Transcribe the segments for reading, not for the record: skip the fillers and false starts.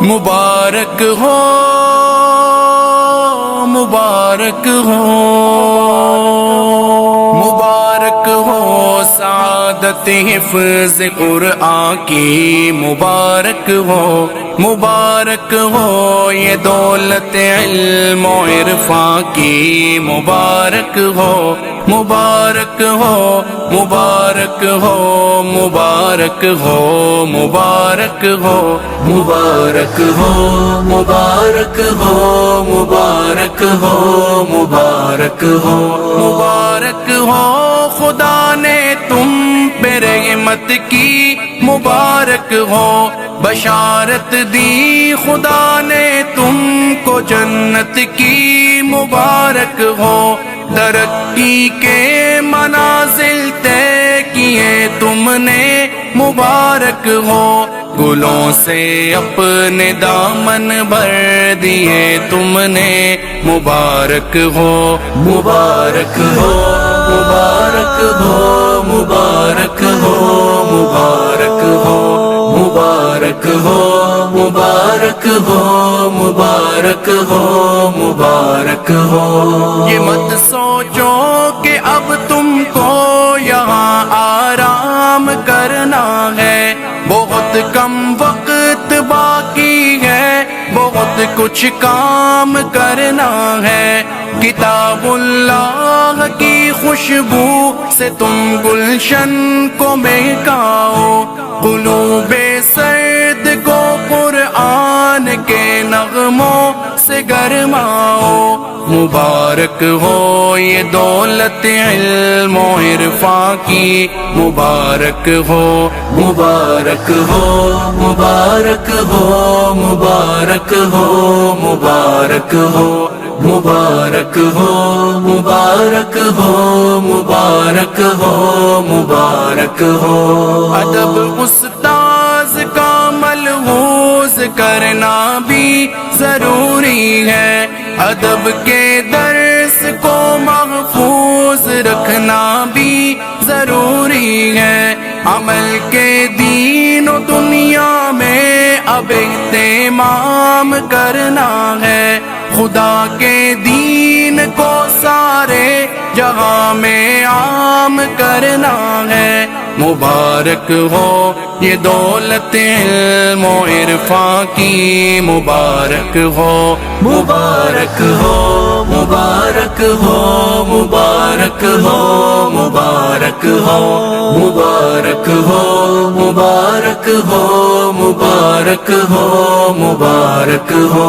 مبارک ہو مبارک ہو مبارک ہو سعادت حفظ قرآن کی مبارک مبارک ہو یہ دولت علم و عرفان کی مبارک مبارک ہو مبارک ہو مبارک ہو مبارک ہو مبارک ہو مبارک ہو مبارک ہو مبارک ہو مبارک ہو خدا نے تم پہ رحمت کی مبارک ہو بشارت دی خدا نے تم کو جنت کی مبارک ہو ترقی کے منازل طے کیے تم نے مبارک ہو گلوں سے اپنے دامن بھر دیے تم نے مبارک ہو مبارک ہو مبارک ہو مبارک ہو مبارک ہو مبارک ہو مبارک ہو مبارک ہو مبارک ہو یہ مت سوچو کہ اب تم کو یہاں آرام کرنا ہے بہت کم وقت باقی ہے بہت کچھ کام کرنا ہے کتاب اللہ کی خوشبو سے تم گلشن کو مہکاؤ قلوب سرد کو قرآن کے نغموں سے گرماؤ مبارک ہو یہ دولت علم و عرفان کی مبارک ہو مبارک ہو مبارک ہو مبارک ہو مبارک ہو مبارک ہو مبارک ہو مبارک ہو مبارک ہو ادب استاذ کا ملحوظ کرنا بھی ضروری ہے ادب کے درس کو محفوظ رکھنا بھی ضروری ہے عمل کے دین و دنیا میں اب اہتمام کرنا ہے خدا کے دین کو سارے جہاں میں عام کرنا ہے مبارک ہو یہ دولت علم و عرفان کی مبارک ہو مبارک ہو مبارک ہو مبارک ہو مبارک ہو مبارک ہو مبارک ہو مبارک ہو مبارک ہو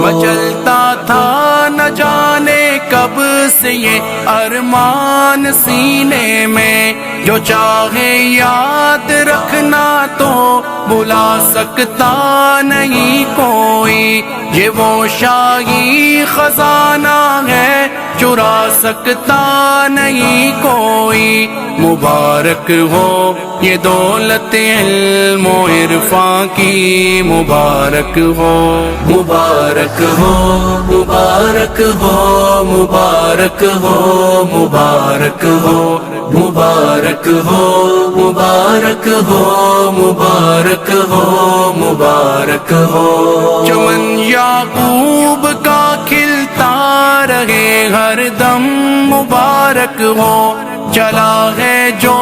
مچلتا تھا نہ جانے کب سے یہ ارمان سینے میں جو چاہے یاد رکھنا تو بلا سکتا نہیں کوئی یہ وہ شاہی خزانہ ہے چرا سکتا نہیں کوئی مبارک ہو یہ دولت علم و عرفان کی مبارک ہو مبارک ہو مبارک ہو مبارک ہو مبارک ہو مبارک ہو مبارک ہو مبارک ہو مبارک ہو چمن یعقوب کا کھلتا رہے ہر دم مبارک ہو چلا ہے جو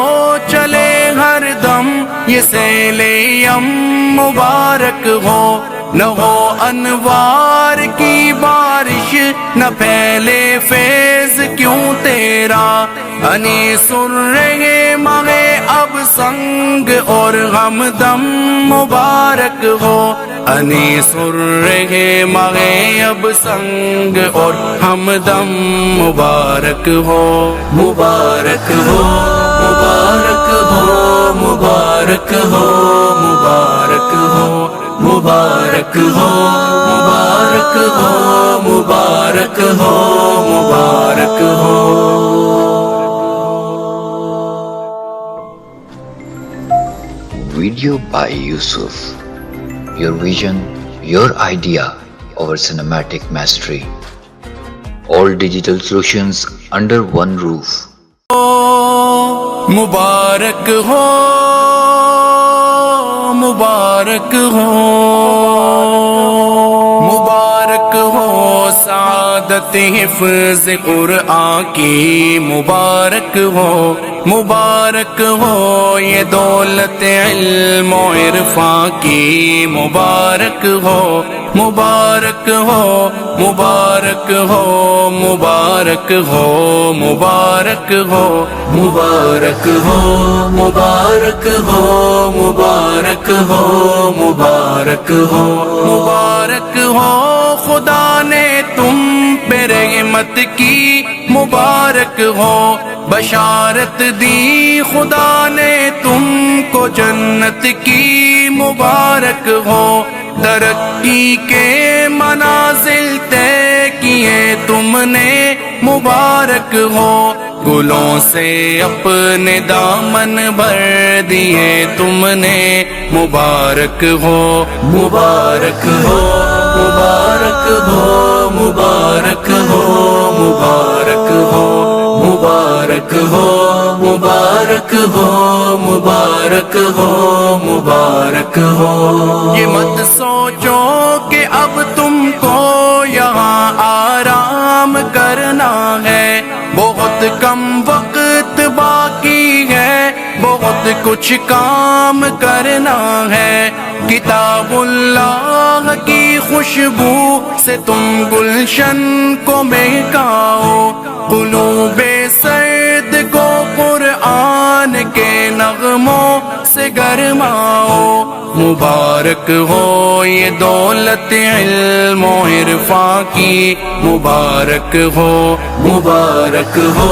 چلے ہر دم یہ سیل یم مبارک ہو نہ ہو انوار کی بارش نہ پھیلے فیض کیوں تیرا انیس الرہے مغے اب سنگ اور غمدم مبارک ہو انیس الرہے مغے اب سنگ اور ہمدم مبارک ہو مبارک ہو مبارک ہو مبارک ہو مبارک ہو مبارک ہو مبارک ہو مبارک ہو مبارک ہو Video by Yusuf. Your vision, your idea, our cinematic mastery. All digital solutions under one roof. مبارک ہو مبارک ہو سعادت حفظ قرآن کی مبارک ہو، مبارک ہو یہ دولت علم و عرفان کی مبارک ہو، مبارک ہو، مبارک ہو، مبارک ہو، مبارک ہو، مبارک ہو، مبارک ہو، مبارک ہو، مبارک ہو، مبارک ہو خدا نے تم پہ رحمت کی، مبارک ہو بشارت دی خدا نے تم کو جنت کی، مبارک ہو ترقی کے منازل طے کیے تم نے، مبارک ہو گلوں سے اپنے دامن بھر دیے تم نے، مبارک ہو، مبارک ہو، مبارک ہو، مبارک ہو، مبارک ہو، مبارک ہو، مبارک ہو، مبارک ہو، مبارک ہو۔ یہ مت سوچو کہ اب تم کو یہاں آرام کرنا ہے، بہت کم وقت باقی ہے، بہت کچھ کام کرنا ہے، کتاب اللہ کی خوشبو سے تم گلشن کو مہکاؤ، قلوب سرد کو قرآن کے نغموں سے گرماؤ، مبارک ہو یہ دولت علم و عرفان کی، مبارک ہو، مبارک ہو،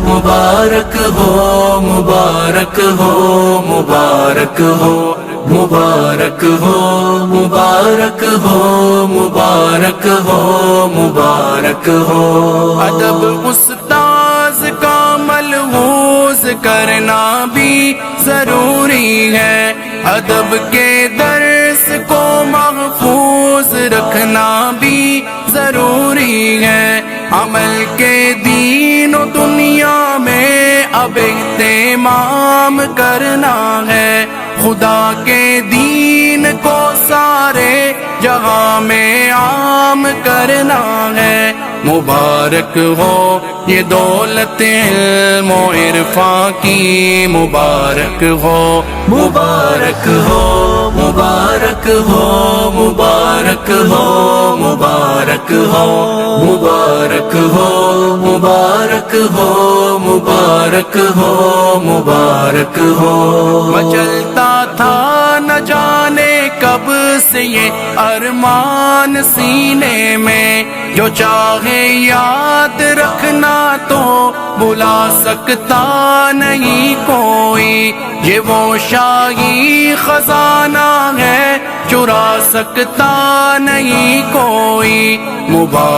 مبارک ہو، مبارک ہو، مبارک ہو، مبارک ہو، مبارک ہو، مبارک ہو، مبارک ہو۔ ادب استاذ کا ملحوظ کرنا بھی ضروری ہے، ادب کے درس کو محفوظ رکھنا بھی ضروری ہے، عمل کے دین و دنیا میں اب اہتمام کرنا ہے، خدا کے دین کو سارے جہاں میں عام کرنا ہے، مبارک ہو یہ دولت علم و عرفان کی، مبارک ہو، مبارک ہو، مبارک ہو، مبارک ہو، مبارک ہو، مبارک ہو، مبارک ہو، مبارک ہو، مبارک ہو۔ مچلتا تھا نہ جانے کب سے یہ ارمان سینے میں، جو چاہے یاد رکھنا تو بلا سکتا نہیں کوئی، یہ وہ شاہی خزانہ ہے چرا سکتا نہیں کوئی، مبارک